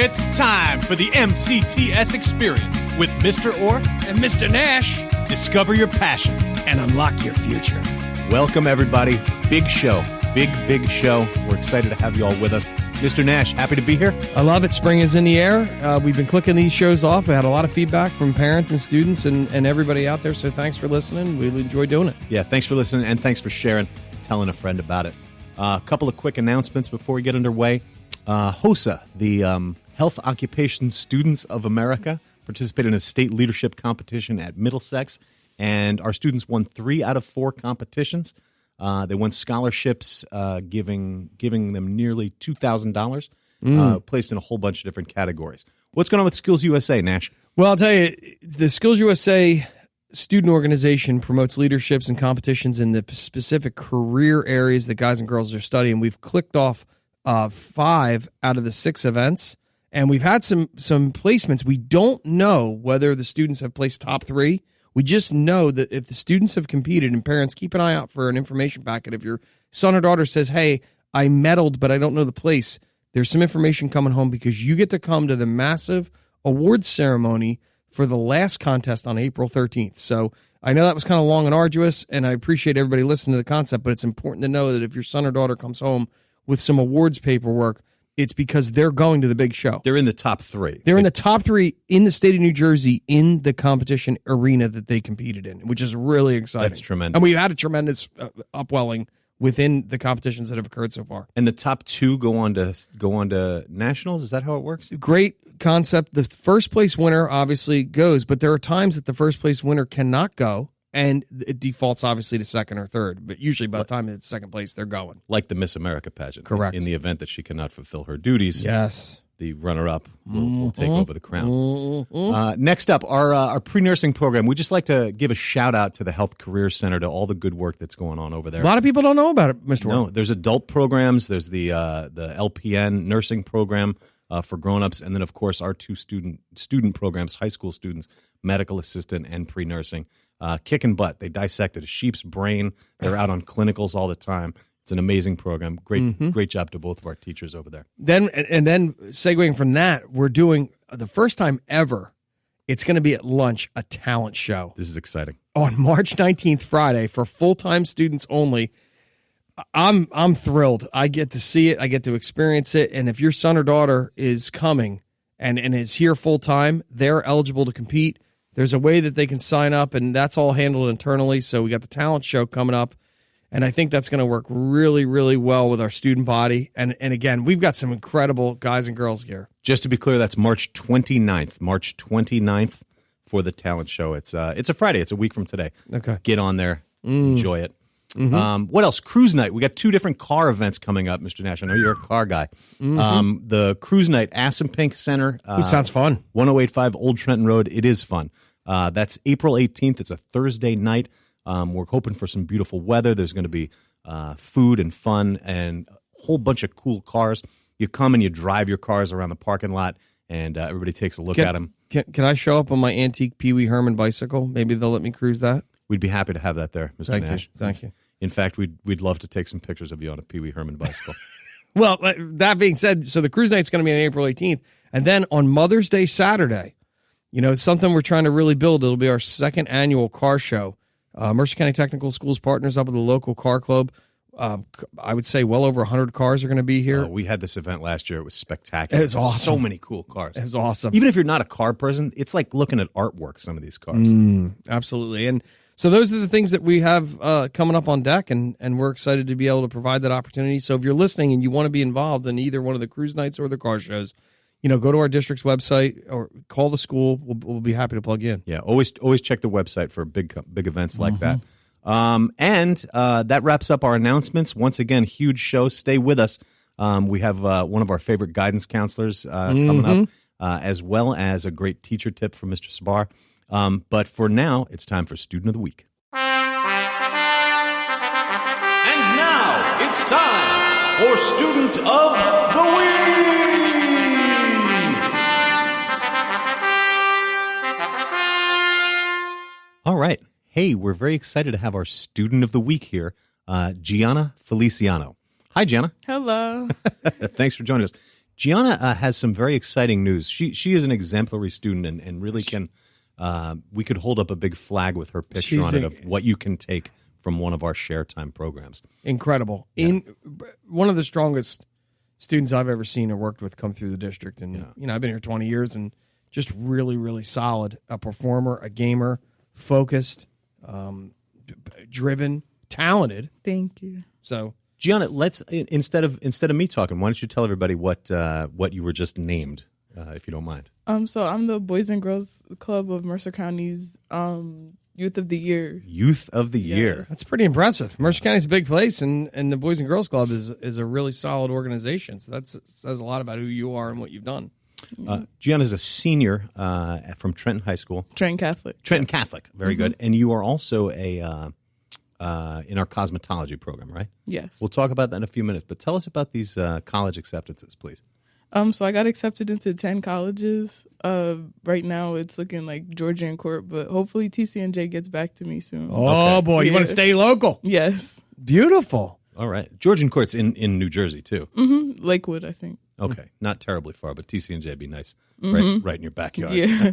It's time for the MCTS experience with Mr. Orfe and Mr. Nash. Discover your passion and unlock your future. Welcome, everybody. Big show. Big show. We're excited to have you all with us. Mr. Nash, happy to be here. I love it. Spring is in the air. We've been clicking these shows off. We had a lot of feedback from parents and students and everybody out there, so thanks for listening. We enjoy doing it. Yeah, thanks for listening, and thanks for sharing, telling a friend about it. A couple of quick announcements before we get underway. HOSA, the Health Occupation Students of America, participated in a state leadership competition at Middlesex, and our students won 3 out of 4 competitions. They won scholarships, giving them nearly $2,000, placed in a whole bunch of different categories. What's going on with Skills USA, Nash? Well, I'll tell you, the Skills USA student organization promotes leaderships and competitions in the specific career areas that guys and girls are studying. We've clicked off 5 out of the 6 events, and we've had some placements. We don't know whether the students have placed top 3. We just know that if the students have competed, and parents, keep an eye out for an information packet. If your son or daughter says, hey, I medaled, but I don't know the place, there's some information coming home because you get to come to the massive awards ceremony for the last contest on April 13th. So I know that was kind of long and arduous, and I appreciate everybody listening to the concept, but it's important to know that if your son or daughter comes home with some awards paperwork, it's because they're going to the big show. They're in the top 3. They're in the top 3 in the state of New Jersey in the competition arena that they competed in, which is really exciting. That's tremendous. And we've had a tremendous upwelling within the competitions that have occurred so far. And the top 2 go on to nationals? Is that how it works? Great concept. The first place winner obviously goes, but there are times that the first place winner cannot go, and it defaults obviously to second or third. But usually by the time it's second place, they're going. Like the Miss America pageant. Correct. In the event that she cannot fulfill her duties. Yes. The runner-up will take over the crown. Next up, our pre-nursing program. We'd just like to give a shout-out to the Health Career Center, to all the good work that's going on over there. A lot of people don't know about it, Mr. No, Warren. there's adult programs. There's the LPN nursing program for grown-ups, and then, of course, our 2 student programs, high school students, medical assistant and pre-nursing. Kicking butt. They dissected a sheep's brain. They're out on clinicals all the time. It's an amazing program. Great job to both of our teachers over there. Then segueing from that, we're doing the first time ever. It's going to be at lunch, a talent show. This is exciting. On March 19th, Friday, for full-time students only. I'm thrilled. I get to see it. I get to experience it. And if your son or daughter is coming and is here full-time, they're eligible to compete. There's a way that they can sign up, and that's all handled internally. So we got the talent show coming up, and I think that's going to work really, really well with our student body. And again, we've got some incredible guys and girls here. Just to be clear, that's March 29th. March 29th for the talent show. It's a Friday. It's a week from today. Okay. Get on there. Enjoy it. What else? Cruise night. We got 2 different car events coming up, Mr. Nash. I know you're a car guy. The cruise night, Assunpink Center. It sounds fun. 1085 Old Trenton Road. It is fun. That's April 18th. It's a Thursday night. We're hoping for some beautiful weather. There's going to be food and fun and a whole bunch of cool cars. You come and you drive your cars around the parking lot, and everybody takes a look at them. Can I show up on my antique Pee Wee Herman bicycle? Maybe they'll let me cruise that. We'd be happy to have that there, Mr. Nash. Thank you. In fact, we'd love to take some pictures of you on a Pee Wee Herman bicycle. Well, that being said, so the cruise night's going to be on April 18th. And then on Mother's Day Saturday, it's something we're trying to really build. It'll be our 2nd annual car show. Mercer County Technical Schools partners up with the local car club. I would say well over 100 cars are going to be here. We had this event last year. It was spectacular. It was awesome. So many cool cars. It was awesome. Even if you're not a car person, it's like looking at artwork, some of these cars. Absolutely. And so those are the things that we have coming up on deck, and we're excited to be able to provide that opportunity. So if you're listening and you want to be involved in either one of the cruise nights or the car shows, go to our district's website or call the school. We'll be happy to plug you in. Yeah, always check the website for big events like that. And that wraps up our announcements. Once again, huge show. Stay with us. We have one of our favorite guidance counselors coming up, as well as a great teacher tip from Mr. Sbar. But for now, it's time for Student of the Week. And now it's time for Student of the Week. All right. Hey, we're very excited to have our Student of the Week here, Giayana Feliciano. Hi, Gianna. Hello. Thanks for joining us. Giayana has some very exciting news. She is an exemplary student and really can. We could hold up a big flag with her picture on it of what you can take from one of our share time programs. Incredible. Yeah. One of the strongest students I've ever seen or worked with come through the district, and I've been here 20 years, and just really, really solid. A performer, a gamer, focused, driven, talented. Thank you. So, Giayana, let's instead of me talking, why don't you tell everybody what you were just named, if you don't mind? So I'm the Boys and Girls Club of Mercer County's Youth of the Year. Youth of the Year. That's pretty impressive. Mercer County's a big place, and the Boys and Girls Club is a really solid organization. So that says a lot about who you are and what you've done. Giayana is a senior from Trenton High School. Trenton Catholic. Trenton Catholic. Very good. And you are also in our cosmetology program, right? Yes. We'll talk about that in a few minutes. But tell us about these college acceptances, please. So I got accepted into 10 colleges. Right now it's looking like Georgia and Court, but hopefully TCNJ gets back to me soon. Oh, boy. You want to stay local? Yes. Beautiful. All right. Georgia and Court's in New Jersey, too. Mm-hmm. Lakewood, I think. Okay. Not terribly far, but TCNJ would be nice. Right in your backyard. Yeah.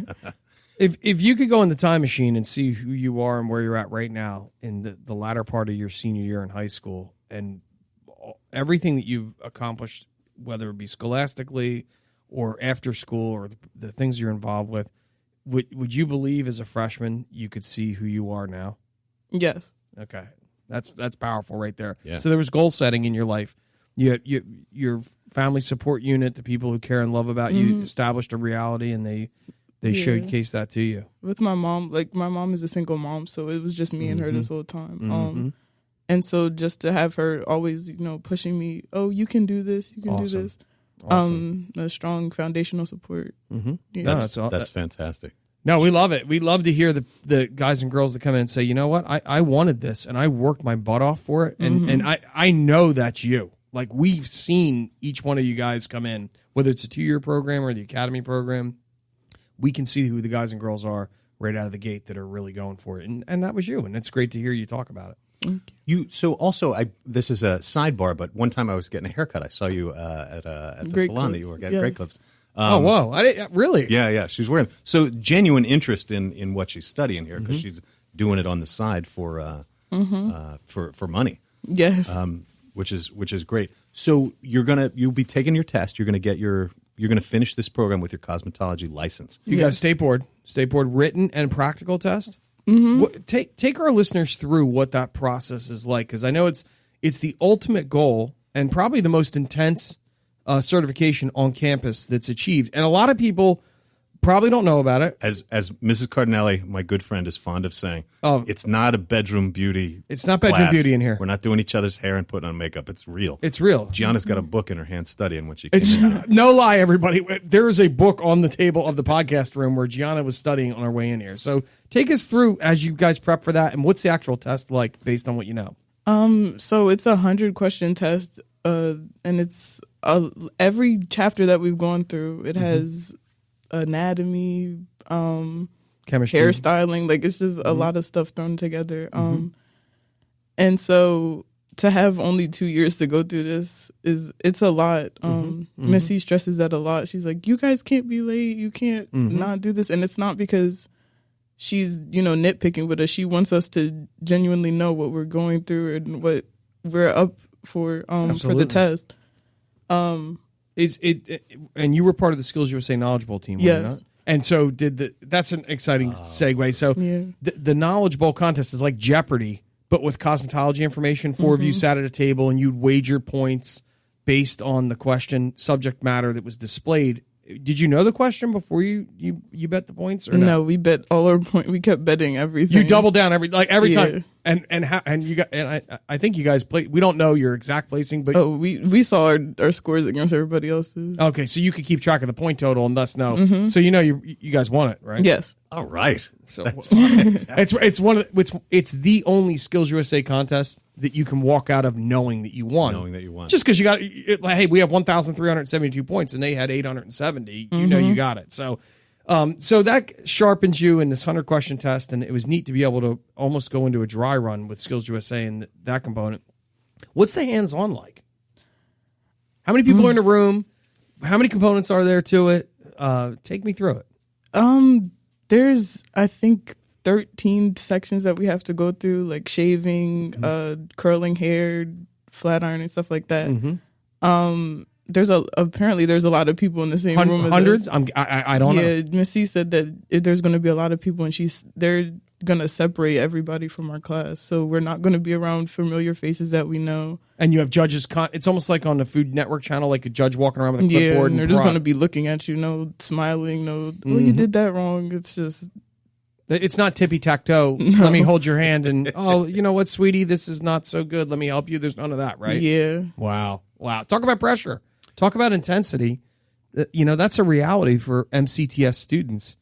If you could go in the time machine and see who you are and where you're at right now in the latter part of your senior year in high school and everything that you've accomplished, whether it be scholastically or after school or the things you're involved with, would you believe as a freshman you could see who you are now? Yes. Okay. That's powerful right there. Yeah. So there was goal setting in your life. Your family support unit, the people who care and love about you, established a reality, and they showcase that to you. With my mom, my mom is a single mom, so it was just me and her this whole time. And so just to have her always, pushing me, oh, you can do this, you can do this. Awesome. A strong foundational support. Mm-hmm. Yeah. No, that's fantastic. No, we love it. We love to hear the guys and girls that come in and say, you know what, I wanted this, and I worked my butt off for it, and I know that's you. Like, we've seen each one of you guys come in, whether it's a 2-year program or the academy program. We can see who the guys and girls are right out of the gate that are really going for it, and that was you, and it's great to hear you talk about it. So also, this is a sidebar, but one time I was getting a haircut. I saw you at the Great salon Clips. that you work at, Yes. Great Clips. Oh, whoa. I didn't, really? Yeah. She's wearing. So genuine interest in what she's studying here because she's doing it on the side for money. Yes. Which is great. So you'll be taking your test. You're gonna finish this program with your cosmetology license. You got a state board written and practical test. Take our listeners through what that process is like, because I know it's the ultimate goal and probably the most intense certification on campus that's achieved, and a lot of people probably don't know about it. As Mrs. Cardinelli, my good friend, is fond of saying, it's not a bedroom beauty. It's not bedroom class. beauty in here. We're not doing each other's hair and putting on makeup. It's real. It's real. Gianna's got a book in her hand studying when she came It's in here. no lie, everybody. There is a book on the table of the podcast room where Giayana was studying on her way in here. So take us through as you guys prep for that, and what's the actual test like based on what you know? So it's a 100-question test, and it's every chapter that we've gone through. It has anatomy, Chemistry, hairstyling. Like, it's just a lot of stuff thrown together. And so to have only 2 years to go through this it's a lot. Missy stresses that a lot. She's like, you guys can't be late. You can't not do this. And it's not because she's, nitpicking with us. She wants us to genuinely know what we're going through and what we're up for the test. Is it? And you were part of the Skills USA Knowledge Bowl team, were you not? And so that's an exciting segue. So the Knowledge Bowl contest is like Jeopardy, but with cosmetology information. 4 of you sat at a table and you'd wager points based on the question subject matter that was displayed. Did you know the question before you bet the points or no? We bet all our points. We kept betting everything. You doubled down every time. And you got, and I think you guys played. We don't know your exact placing, but we saw our scores against everybody else's. Okay, so you could keep track of the point total and thus know. So you guys won it, right? Yes. All right. So it's the only Skills USA contest that you can walk out of knowing that you won. Knowing that you won. Just because you got, hey, we have 1,372 points and they had 870. You know you got it. So that sharpens you in this 100-question test, and it was neat to be able to almost go into a dry run with Skills USA and that component. What's the hands-on like? How many people are in the room? how many components are there to it? Take me through it. There's, I think, 13 sections that we have to go through, like shaving, curling hair, flat iron, and stuff like that. Apparently there's a lot of people in the same room. Hundreds? I don't know. Yeah, Miss C said that there's going to be a lot of people, and they're going to separate everybody from our class. So we're not going to be around familiar faces that we know. And you have judges. It's almost like on the Food Network channel, like a judge walking around with a clipboard. And they're just going to be looking at you, no smiling, no, oh, you did that wrong. It's just... It's not tippy-tack-toe. No. Let me hold your hand and, oh, you know what, sweetie, this is not so good. Let me help you. There's none of that, right? Yeah. Wow. Talk about pressure. Talk about intensity. That's a reality for MCTS students.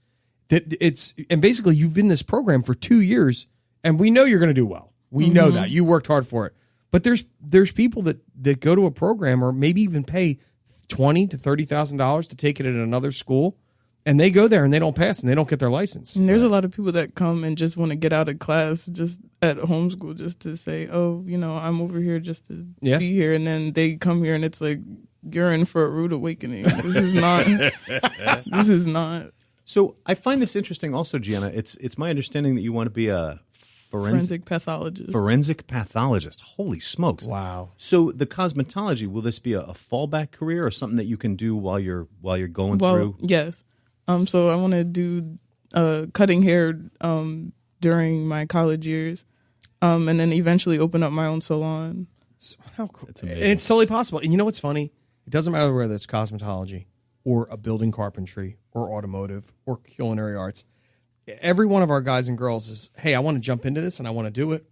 And basically, you've been in this program for 2 years, and we know you're going to do well. We know that. You worked hard for it. But there's people that go to a program or maybe even pay $20,000 to $30,000 to take it at another school. And they go there and they don't pass and they don't get their license. And there's a lot of people that come and just want to get out of class just at homeschool just to say, oh, I'm over here just to be here. And then they come here and it's like, you're in for a rude awakening. This is not. So I find this interesting also, Giayana. It's my understanding that you want to be a forensic pathologist. Forensic pathologist. Holy smokes. Wow. So the cosmetology, will this be a fallback career or something that you can do while you're going through? Yes. So I want to do cutting hair during my college years, and then eventually open up my own salon. How cool! It's amazing. And it's totally possible. And you know what's funny? It doesn't matter whether it's cosmetology or a building carpentry or automotive or culinary arts. Every one of our guys and girls is, hey, I want to jump into this and I want to do it.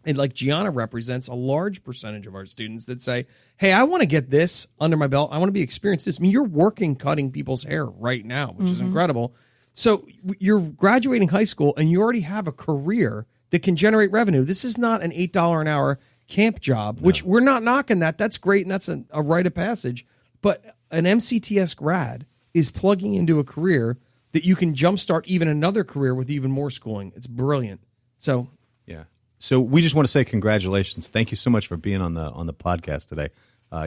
And like Giayana represents a large percentage of our students that say, hey, I want to get this under my belt. I want to be experienced this. I mean, you're working cutting people's hair right now, which is incredible. So you're graduating high school and you already have a career that can generate revenue. This is not an $8 an hour camp job, which we're not knocking that. That's great, and that's a rite of passage. But an MCTS grad is plugging into a career that you can jumpstart even another career with even more schooling. It's brilliant. So... yeah. So we just want to say congratulations. Thank you so much for being on the podcast today.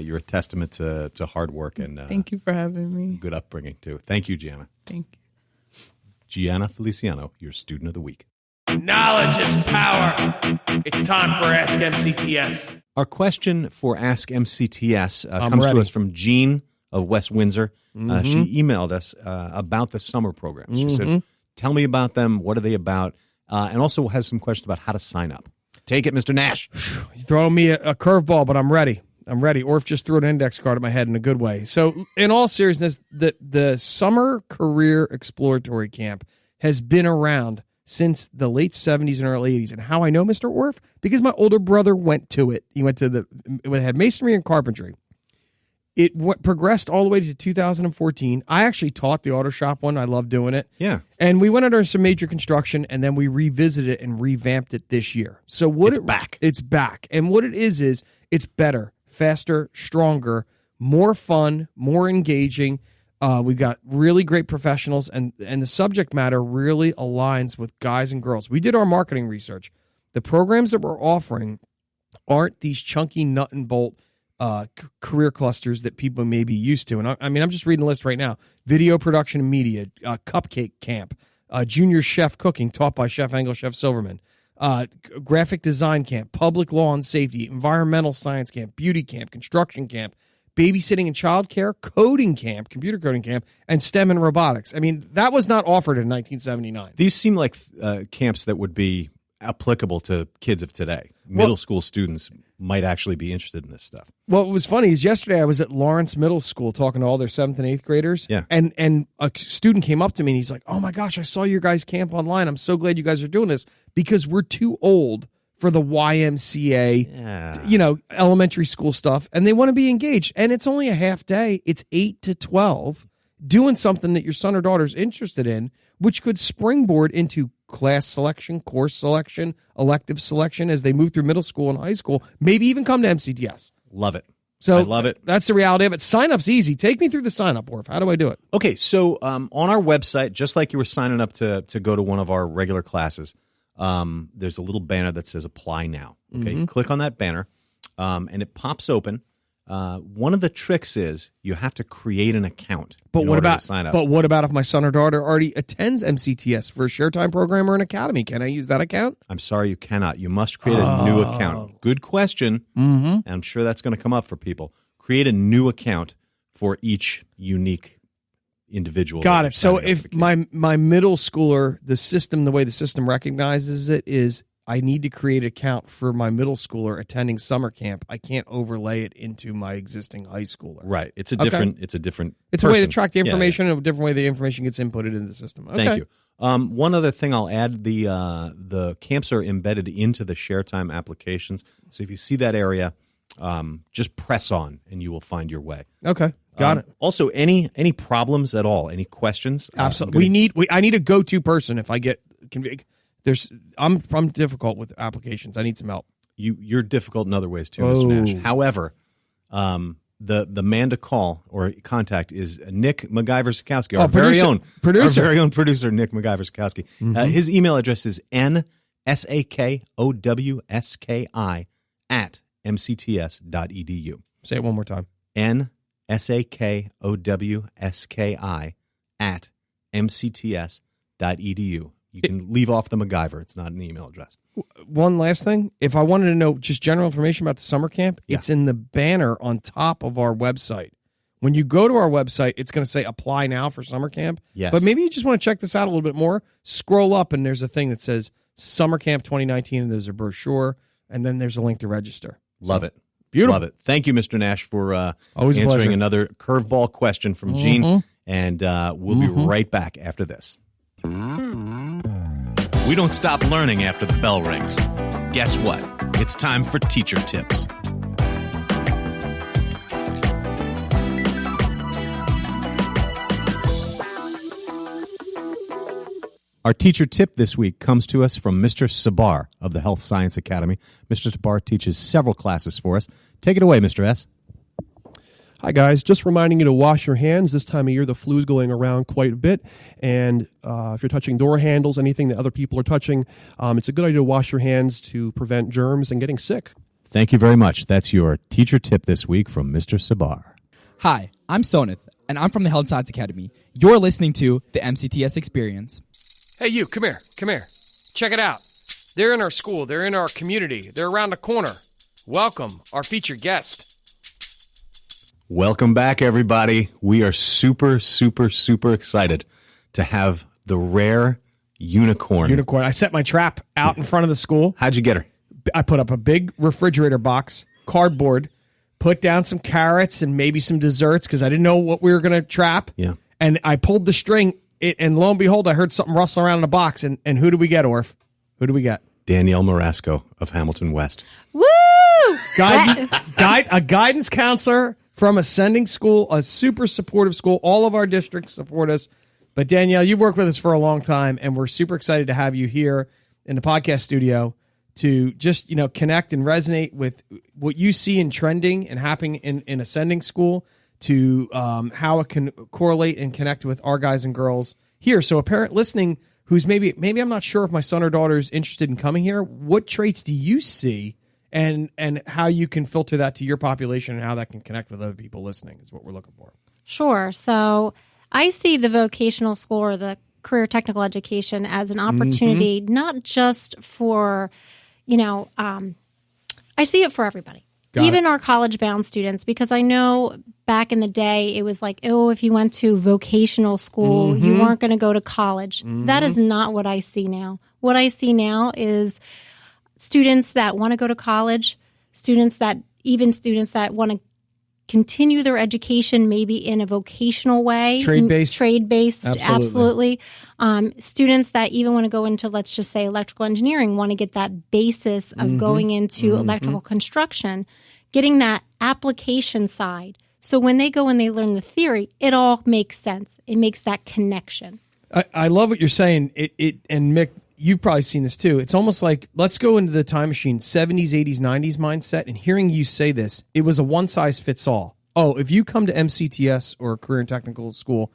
You're a testament to hard work and thank you for having me. Good upbringing too. Thank you, Giayana. Thank you. Giayana Feliciano, your student of the week. Knowledge is power. It's time for Ask MCTS. Our question for Ask MCTS comes ready. to us from Jean of West Windsor. She emailed us about the summer programs. She said, tell me about them. What are they about? And also has some questions about how to sign up. Take it, Mr. Nash. You throw me a curveball, but I'm ready. Orf just threw an index card at my head in a good way. So in all seriousness, the Summer Career Exploratory Camp has been around since the late 70s and early 80s. And how I know, Mr. Orf? Because my older brother went to it. He went to it had masonry and carpentry. It progressed all the way to 2014. I actually taught the auto shop one. I love doing it. Yeah. And we went under some major construction, and then we revisited it and revamped it this year. So It's back. It's back. And what it is it's better, faster, stronger, more fun, more engaging. We've got really great professionals, and the subject matter really aligns with guys and girls. We did our marketing research. The programs that we're offering aren't these chunky nut and bolt career clusters that people may be used to. And I'm just reading the list right now. Video production and media, cupcake camp, junior chef cooking taught by Chef Engel, Chef Silverman, graphic design camp, public law and safety, environmental science camp, beauty camp, construction camp, babysitting and childcare, coding camp, computer coding camp, and STEM and robotics. I mean, that was not offered in 1979. These seem like camps that would be applicable to kids of today. Middle school students might actually be interested in this stuff. What was funny is yesterday I was at Lawrence Middle School talking to all their 7th and 8th graders. Yeah. And a student came up to me and he's like, oh my gosh, I saw your guys' camp online. I'm so glad you guys are doing this because we're too old for the YMCA, elementary school stuff. And they want to be engaged. And it's only a half day. It's 8 to 12 doing something that your son or daughter's interested in, which could springboard into class selection, course selection, elective selection as they move through middle school and high school, maybe even come to MCTS. Love it. So I love it. That's the reality of it. Sign up's easy. Take me through the sign up, Orf. How do I do it? Okay, so on our website, just like you were signing up to go to one of our regular classes, there's a little banner that says apply now. Okay, you click on that banner, and it pops open. One of the tricks is you have to create an account. But in what order about to sign up. But what about if my son or daughter already attends MCTS for a share time program or an academy? Can I use that account? I'm sorry, you cannot. You must create a new account. Good question. And I'm sure that's going to come up for people. Create a new account for each unique individual. Got that it. you're So signing up if for the kid. my middle schooler, the way the system recognizes it is I need to create an account for my middle schooler attending summer camp. I can't overlay it into my existing high schooler. Right. It's a Okay. different. It's a different. It's a way to person. track the Yeah, yeah. information and a different way the information gets inputted into the system. Okay. Thank you. One other thing I'll add: the camps are embedded into the share time applications. So if you see that area, just press on, and you will find your way. Okay. Got it. Also, any problems at all? Any questions? Absolutely. I need a go-to person if I get I'm difficult with applications. I need some help. You're difficult in other ways too, Mr. Nash. Oh. However, the man to call or contact is Nick MacGyver-Sikowski, our very own producer, Nick MacGyver-Sikowski. His email address is nsakowski@mcts.edu. Say it one more time. nsakowski@mcts.edu. You can leave off the MacGyver. It's not an email address. One last thing. If I wanted to know just general information about the summer camp, it's in the banner on top of our website. When you go to our website, it's going to say apply now for summer camp. Yes. But maybe you just want to check this out a little bit more. Scroll up and there's a thing that says summer camp 2019 and there's a brochure and then there's a link to register. Love it. Beautiful. Love it. Thank you, Mr. Nash, for Always a answering pleasure. another curveball question from Gene. And we'll be right back after this. We don't stop learning after the bell rings. Guess what? It's time for teacher tips. Our teacher tip this week comes to us from Mr. Sbar of the Health Science Academy. Mr. Sbar teaches several classes for us. Take it away, Mr. S. Hi, guys. Just reminding you to wash your hands. This time of year, the flu is going around quite a bit. And if you're touching door handles, anything that other people are touching, it's a good idea to wash your hands to prevent germs and getting sick. Thank you very much. That's your teacher tip this week from Mr. Sbar. Hi, I'm Sonith, and I'm from the Health Science Academy. You're listening to the MCTS Experience. Hey, you, come here. Check it out. They're in our school. They're in our community. They're around the corner. Welcome, our featured guest. Welcome back, everybody. We are super, super, super excited to have the rare unicorn. I set my trap out in front of the school. How'd you get her? I put up a big refrigerator box, cardboard, put down some carrots and maybe some desserts because I didn't know what we were going to trap. Yeah. And I pulled the string, and lo and behold, I heard something rustle around in the box. And who do we get, Orf? Who do we get? Danielle Marasco of Hamilton West. Woo! A guidance counselor from Ascending School, a super supportive school. All of our districts support us. But Danielle, you've worked with us for a long time, and we're super excited to have you here in the podcast studio to just, connect and resonate with what you see in trending and happening in Ascending School to how it can correlate and connect with our guys and girls here. So a parent listening who's maybe I'm not sure if my son or daughter is interested in coming here, what traits do you see and how you can filter that to your population and how that can connect with other people listening is what we're looking for. Sure. So I see the vocational school or the career technical education as an opportunity, not just for, I see it for everybody. Even our college-bound students, because I know back in the day it was like, if you went to vocational school, you weren't going to go to college. That is not what I see now. What I see now is students that want to go to college, students that want to continue their education maybe in a vocational way. Trade-based, absolutely. Students that even want to go into, let's just say, electrical engineering, want to get that basis of going into electrical construction, getting that application side. So when they go and they learn the theory, it all makes sense. It makes that connection. I love what you're saying. And Mick, you've probably seen this too. It's almost like, let's go into the time machine, 70s, 80s, 90s mindset. And hearing you say this, it was a one size fits all. Oh, if you come to MCTS or a career and technical school,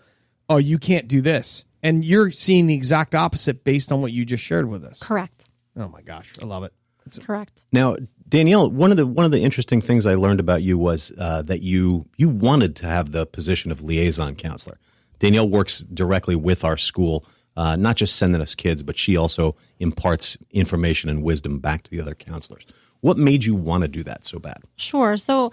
you can't do this. And you're seeing the exact opposite based on what you just shared with us. Correct. Oh my gosh, I love it. Correct. Now, Danielle, one of the interesting things I learned about you was that you wanted to have the position of liaison counselor. Danielle works directly with our school, not just sending us kids, but she also imparts information and wisdom back to the other counselors. What made you want to do that so bad? Sure. So,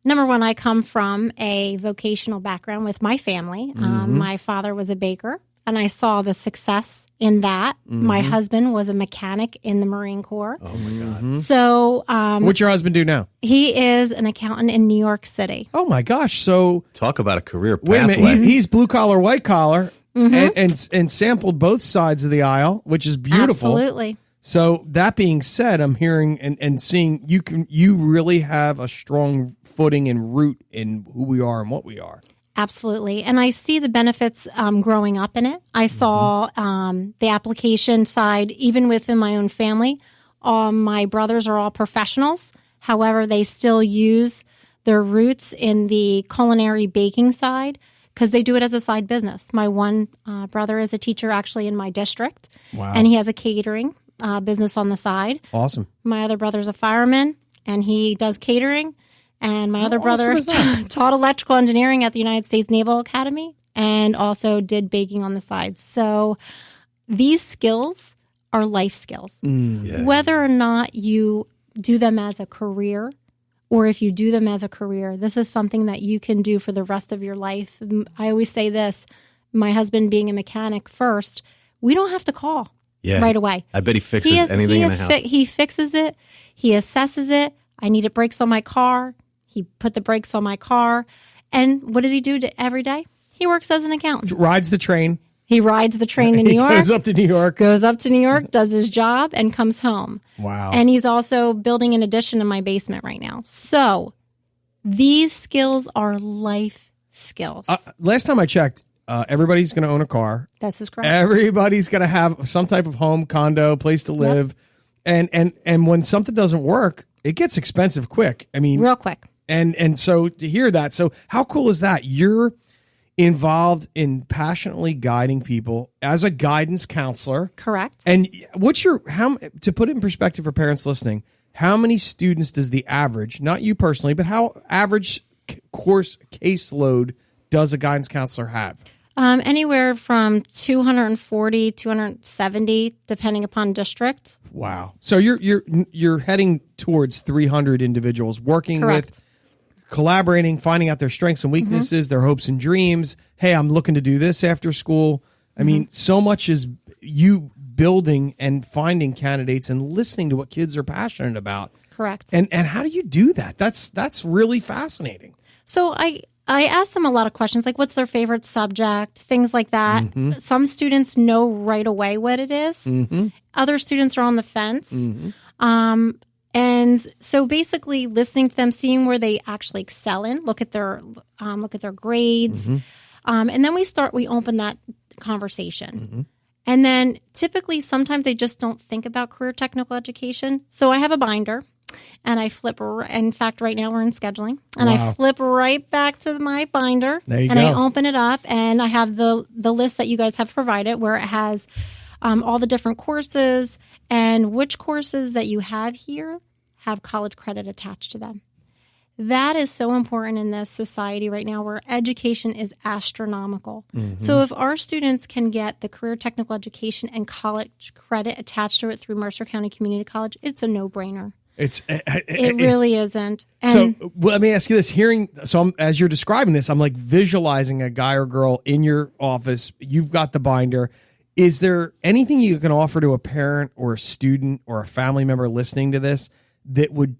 number one, I come from a vocational background with my family. My father was a baker, and I saw the success in that. My husband was a mechanic in the Marine Corps. Oh, my God. So, What's your husband do now? he is an accountant in New York City. Oh my gosh! So Talk about a career wait a pathway. minute, he's blue collar, white collar, and sampled both sides of the aisle, which is beautiful. Absolutely. So that being said, I'm hearing and seeing you really have a strong footing and root in who we are and what we are. Absolutely. And I see the benefits growing up in it. I saw the application side, even within my own family. My brothers are all professionals. However, they still use their roots in the culinary baking side because they do it as a side business. My one brother is a teacher actually in my district. Wow. And he has a catering business on the side. Awesome. My other brother's a fireman, and he does catering. And my other brother awesome is that? taught electrical engineering at the United States Naval Academy and also did baking on the side. So these skills are life skills. Whether or not you do them as a career or if you do them as a career, this is something that you can do for the rest of your life. I always say this, my husband being a mechanic first, we don't have to call right away. I bet he fixes anything in the house. He fixes it. He assesses it. I needed brakes on my car. He put the brakes on my car. And what does he do every day? He works as an accountant. Rides the train. He rides the train to New York. Goes up to New York. Does his job, and comes home. Wow. And he's also building an addition in my basement right now. So these skills are life skills. Last time I checked, everybody's going to own a car. That's his correct. Everybody's going to have some type of home, condo, place to live. And when something doesn't work, it gets expensive quick. I mean, real quick. And so to hear that, so how cool is that? You're involved in passionately guiding people as a guidance counselor. Correct. And to put it in perspective for parents listening, how many students does the average, not you personally, but how average course caseload does a guidance counselor have? Anywhere from 240, 270, depending upon district. Wow. So you're heading towards 300 individuals working Correct. with, collaborating, finding out their strengths and weaknesses, their hopes and dreams. Hey, I'm looking to do this after school. I mean, so much is you building and finding candidates and listening to what kids are passionate about. Correct. And how do you do that? That's really fascinating. So I ask them a lot of questions, like what's their favorite subject, things like that. Some students know right away what it is. Other students are on the fence. And so basically listening to them, seeing where they actually excel in, look at their grades. And then we open that conversation. And then typically sometimes they just don't think about career technical education. So I have a binder. And I flip, in fact, right now we're in scheduling. And I flip right back to my binder. There you and go. I open it up, and I have the list that you guys have provided where it has all the different courses and which courses that you have here have college credit attached to them. That is so important in this society right now where education is astronomical. So if our students can get the career technical education and college credit attached to it through Mercer County Community College, it's a no-brainer. It really isn't. And so let me ask you this: as you're describing this, I'm like visualizing a guy or girl in your office. You've got the binder. Is there anything you can offer to a parent or a student or a family member listening to this that would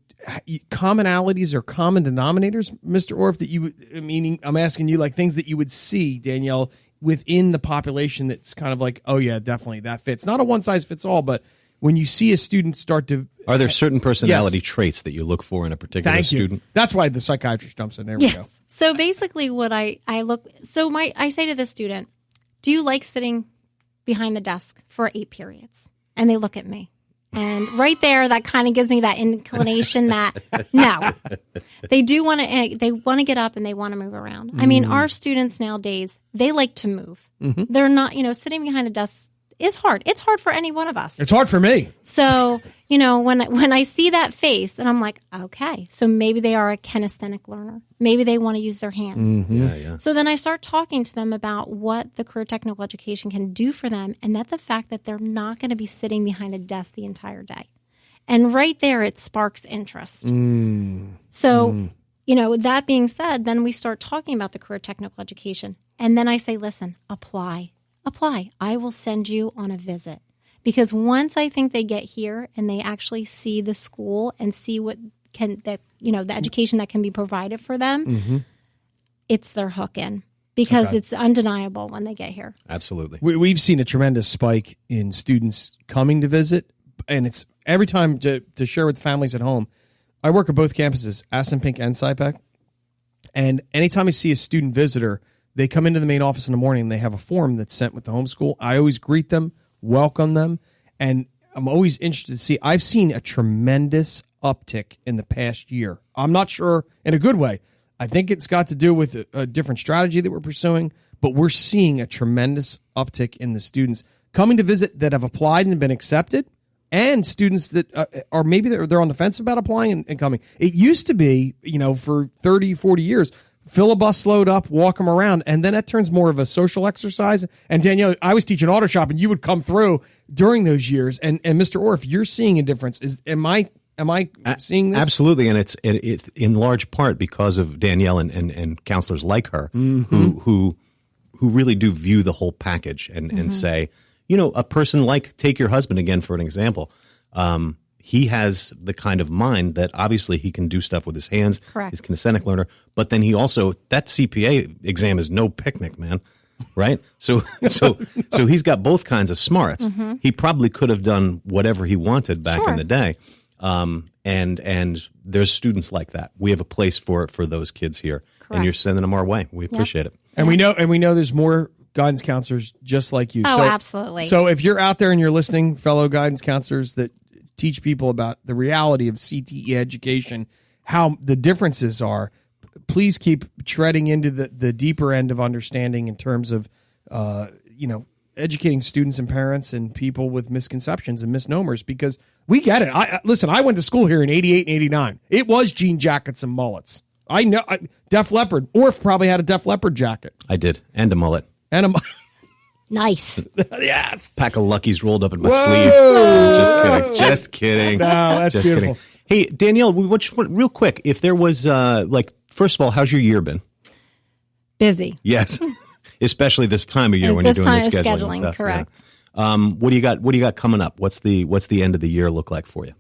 commonalities or common denominators, Mr. Orfe, that you would, meaning I'm asking you like things that you would see, Danielle, within the population that's kind of like, oh yeah, definitely that fits. Not a one size fits all, but when you see a student start to... Are there certain personality traits that you look for in a particular student? That's why the psychiatrist jumps in. There we go. So basically what I say to the student, do you like sitting behind the desk for 8 periods? And they look at me. And right there, that kind of gives me that inclination that no, they want to get up and they want to move around. I mean, our students nowadays, they like to move. They're not, sitting behind a desk is hard. It's hard for any one of us. It's hard for me. So, when I see that face and I'm like, okay, so maybe they are a kinesthetic learner. Maybe they want to use their hands. Yeah. So then I start talking to them about what the career technical education can do for them, and that the fact that they're not going to be sitting behind a desk the entire day. And right there, it sparks interest. So, that being said, then we start talking about the career technical education. And then I say, listen, apply. I will send you on a visit. Because once I think they get here and they actually see the school and see what the education that can be provided for them, it's their hook in. Because it's undeniable when they get here. Absolutely. We've seen a tremendous spike in students coming to visit, and it's every time to share with families at home. I work at both campuses, Assunpink and SciPec, and anytime I see a student visitor, they come into the main office in the morning and they have a form that's sent with the homeschool. I always greet them, welcome them, and I'm always interested to see. I've seen a tremendous uptick in the past year. I'm not sure in a good way. I think it's got to do with a different strategy that we're pursuing, but we're seeing a tremendous uptick in the students coming to visit that have applied and been accepted, and students that are maybe they're on the fence about applying and coming. It used to be, for 30, 40 years, fill a bus load up, walk them around, and then that turns more of a social exercise. And Danielle, I was teaching auto shop, and you would come through during those years. And Mr. Orfe, you're seeing a difference. Am I seeing this? Absolutely, and it's in large part because of Danielle and counselors like her who really do view the whole package and say, a person like, take your husband again for an example. He has the kind of mind that obviously he can do stuff with his hands. Correct. He's a kinesthetic learner, but then he also, that CPA exam is no picnic, man. Right? So he's got both kinds of smarts. He probably could have done whatever he wanted back in the day. And there's students like that. We have a place for those kids here. Correct. And you're sending them our way. We appreciate it. And we know there's more guidance counselors just like you. Oh, absolutely. So if you're out there and you're listening, fellow guidance counselors that teach people about the reality of CTE education, how the differences are, please keep treading into the deeper end of understanding in terms of, educating students and parents and people with misconceptions and misnomers, because we get it. I went to school here in 88 and 89. It was jean jackets and mullets. I know. Def Leppard. Orfe probably had a Def Leppard jacket. I did. And a mullet. Nice. Yes. Pack of Luckies rolled up in my sleeve. Just kidding. No, that's just beautiful. Kidding. Hey, Danielle, real quick, if there was, first of all, how's your year been? Busy. Yes. Especially this time of year when you're doing the scheduling and stuff. Correct. Yeah. What do you got coming up? What's the end of the year look like for you?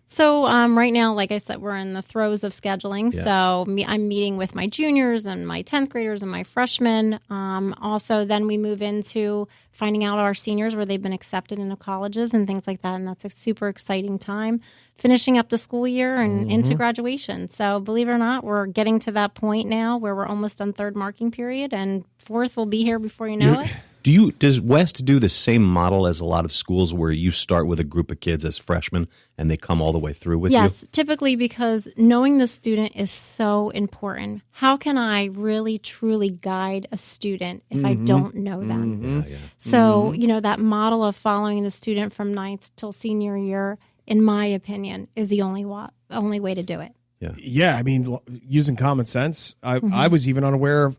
So right now, like I said, we're in the throes of scheduling. Yeah. So I'm meeting with my juniors and my 10th graders and my freshmen. Also, then we move into finding out our seniors where they've been accepted into colleges and things like that. And that's a super exciting time, finishing up the school year and into graduation. So believe it or not, we're getting to that point now where we're almost on third marking period, and fourth will be here before you know it. Does West do the same model as a lot of schools where you start with a group of kids as freshmen and they come all the way through with you? Yes, typically, because knowing the student is so important. How can I really, truly guide a student if I don't know them? Yeah. So, that model of following the student from ninth till senior year, in my opinion, is the only way to do it. Yeah, I mean, using common sense, I was even unaware of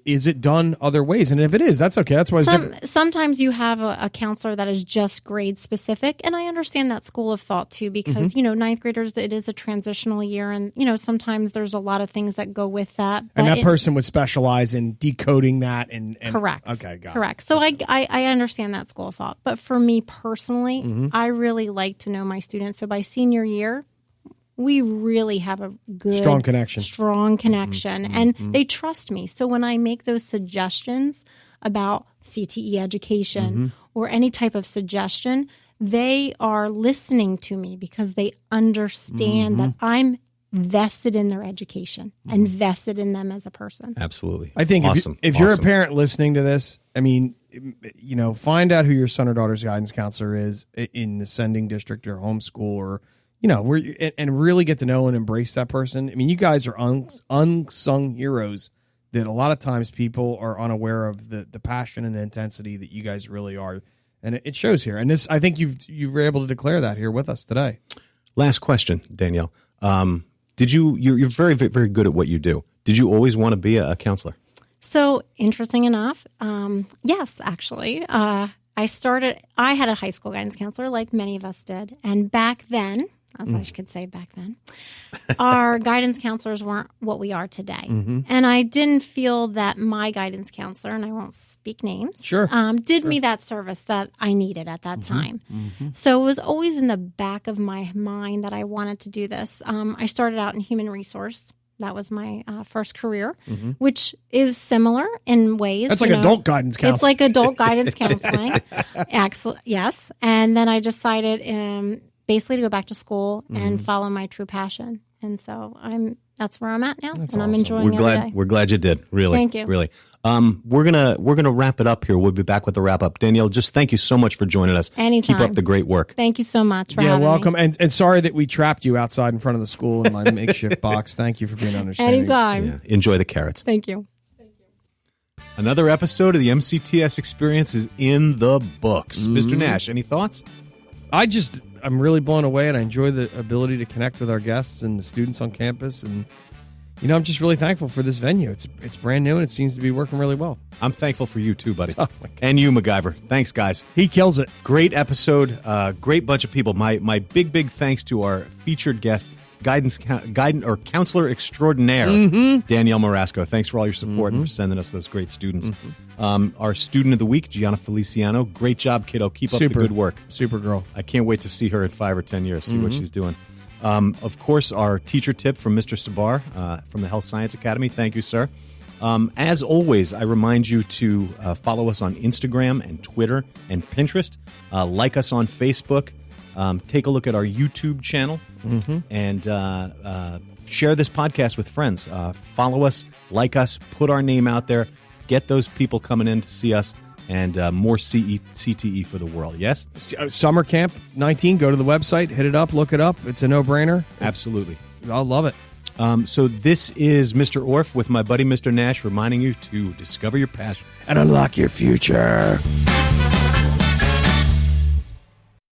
is it done other ways? And if it is, that's okay. That's why it's different. Sometimes you have a counselor that is just grade specific, and I understand that school of thought too, because, ninth graders, it is a transitional year, and, sometimes there's a lot of things that go with that. And that person would specialize in decoding that and correct. Okay, got correct. it. So I understand that school of thought. But for me personally, I really like to know my students. So by senior year, we really have a good strong connection, and they trust me. So when I make those suggestions about CTE education or any type of suggestion, they are listening to me because they understand that I'm vested in their education and vested in them as a person. Absolutely. I think awesome. if you're a parent listening to this, I mean, find out who your son or daughter's guidance counselor is in the sending district or homeschool, or and really get to know and embrace that person. I mean, you guys are unsung heroes that a lot of times people are unaware of the passion and intensity that you guys really are And it shows here. And this, I think you were able to declare that here with us today. Last question, Danielle. You're very, very good at what you do. Did you always want to be a counselor? So interesting enough, yes, actually. I had a high school guidance counselor like many of us did. And back then, as I could say back then, our guidance counselors weren't what we are today. And I didn't feel that my guidance counselor, and I won't speak names, did me that service that I needed at that time. So it was always in the back of my mind that I wanted to do this. I started out in human resource. That was my first career, which is similar in ways. That's like adult guidance counseling. It's like adult guidance counseling. Excellent. Yes. And then I decided basically to go back to school and follow my true passion. And so that's where I'm at now. That's and I'm awesome. enjoying every day. We're glad you did. Really. Thank you. Really. We're gonna wrap it up here. We'll be back with the wrap up. Danielle, just thank you so much for joining us. Anytime. Keep up the great work. Thank you so much for having welcome. me. And sorry that we trapped you outside in front of the school in my makeshift box. Thank you for being understanding. Anytime. Yeah. Enjoy the carrots. Thank you. Another episode of the MCTS Experience is in the books. Mr. Nash, any thoughts? I'm really blown away, and I enjoy the ability to connect with our guests and the students on campus. And, I'm just really thankful for this venue. It's brand new, and it seems to be working really well. I'm thankful for you too, buddy. Oh, my God. And you, MacGyver. Thanks, guys. He kills it. Great episode. Great bunch of people. My big thanks to our featured guest, counselor extraordinaire, Danielle Marasco. Thanks for all your support and for sending us those great students. Our student of the week, Giayana Feliciano. Great job, kiddo. Keep up the good work. Super girl. I can't wait to see her in 5 or 10 years, see what she's doing. Of course, our teacher tip from Mr. Sbar from the Health Science Academy. Thank you, sir. As always, I remind you to follow us on Instagram and Twitter and Pinterest. Like us on Facebook. Take a look at our YouTube channel and share this podcast with friends. Follow us, like us, put our name out there. Get those people coming in to see us and more CTE for the world. Yes? Summer Camp 19. Go to the website, hit it up, look it up. It's a no-brainer. Absolutely. I'll love it. So this is Mr. Orfe with my buddy Mr. Nash reminding you to discover your passion and unlock your future.